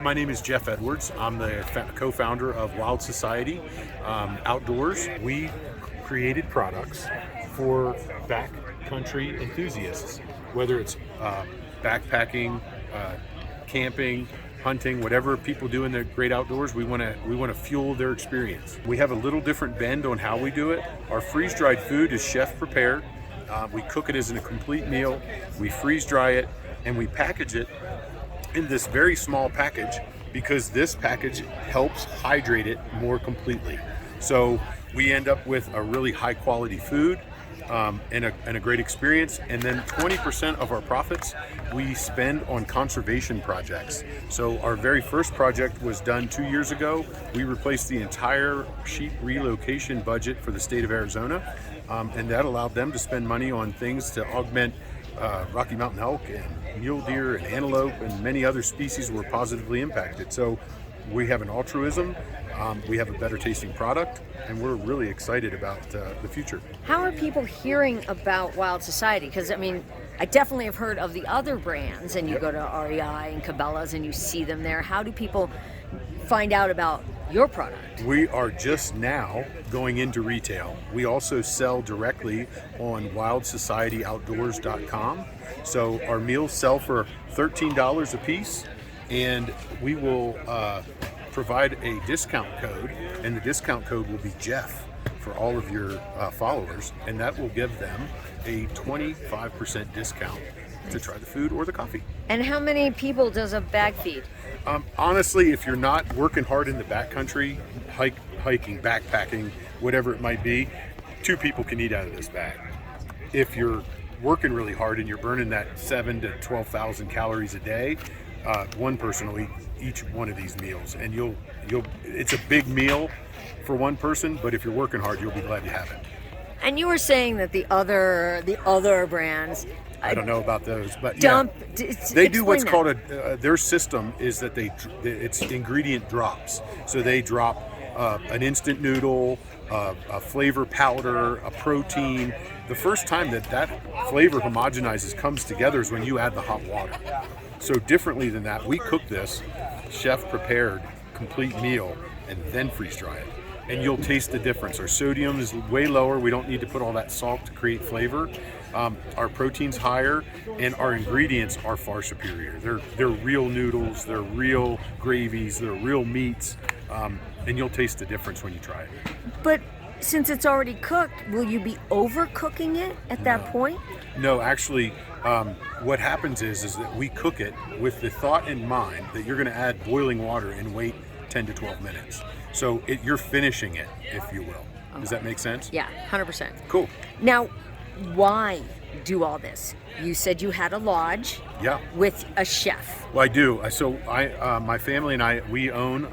my name is Jeff Edwards. I'm the co-founder of Wild Society Outdoors. We created products for backcountry enthusiasts, whether it's backpacking, camping, hunting, whatever people do in the great outdoors. We want to fuel their experience. We have a little different bend on how we do it. Our freeze-dried food is chef prepared. We cook it as a complete meal. We freeze dry it and we package it in this very small package because this package helps hydrate it more completely. So we end up with a really high quality food and a great experience. And then 20% of our profits we spend on conservation projects. So our very first project was done 2 years ago. We replaced the entire sheep relocation budget for the state of Arizona. And that allowed them to spend money on things to augment Rocky Mountain elk and mule deer and antelope and many other species were positively impacted. So we have an altruism, we have a better tasting product, and we're really excited about the future. How are people hearing about Wild Society? Because I mean, I definitely have heard of the other brands, and you go to REI and Cabela's and you see them there. How do people find out about your product? We are just now going into retail. We also sell directly on wildsociettyoutdoors.com. So our meals sell for $13 a piece, and we will provide a discount code, and the discount code will be Jeff for all of your followers, and that will give them a 25% discount to try the food or the coffee. And how many people does a bag feed? Honestly, if you're not working hard in the backcountry, hiking, backpacking, whatever it might be, 2 people can eat out of this bag. If you're working really hard and you're burning that 7,000 to 12,000 calories a day, 1 person will eat each one of these meals, and it's a big meal for 1 person, but if you're working hard, you'll be glad you have it. And you were saying that the other brands, I don't know about those, but dump. Yeah, they do what's that. called their system is that it's ingredient drops. So they drop an instant noodle, a flavor powder, a protein. The first time that flavor homogenizes, comes together is when you add the hot water. So differently than that, we cook this chef prepared complete meal and then freeze dry it. And you'll taste the difference. Our sodium is way lower. We don't need to put all that salt to create flavor. Our protein's higher, and our ingredients are far superior. They're real noodles, they're real gravies, they're real meats, and you'll taste the difference when you try it. But since it's already cooked, will you be overcooking it at that point? No, actually, what happens is that we cook it with the thought in mind that you're going to add boiling water and wait 10 to 12 minutes. So you're finishing it, if you will. Does that make sense? Yeah, 100%. Cool. Now, why do all this? You said you had a lodge. Yeah. With a chef. Well, I do. So my family and I,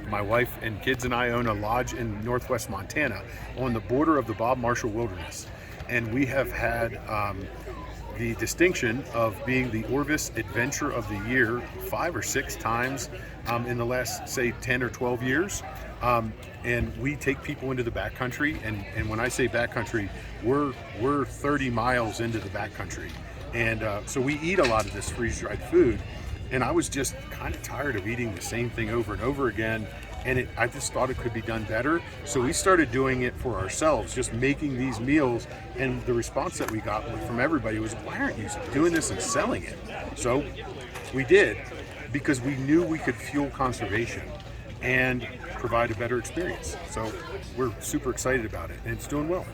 my wife and kids and I own a lodge in northwest Montana on the border of the Bob Marshall Wilderness. And we have had the distinction of being the Orvis Adventure of the Year 5 or 6 times in the last, say, 10 or 12 years. And we take people into the backcountry, and when I say backcountry, we're 30 miles into the backcountry. And so we eat a lot of this freeze-dried food, and I was just kind of tired of eating the same thing over and over again, and I just thought it could be done better. So we started doing it for ourselves, just making these meals, and the response that we got from everybody was, why aren't you doing this and selling it? So we did, because we knew we could fuel conservation and provide a better experience. So we're super excited about it, and it's doing well.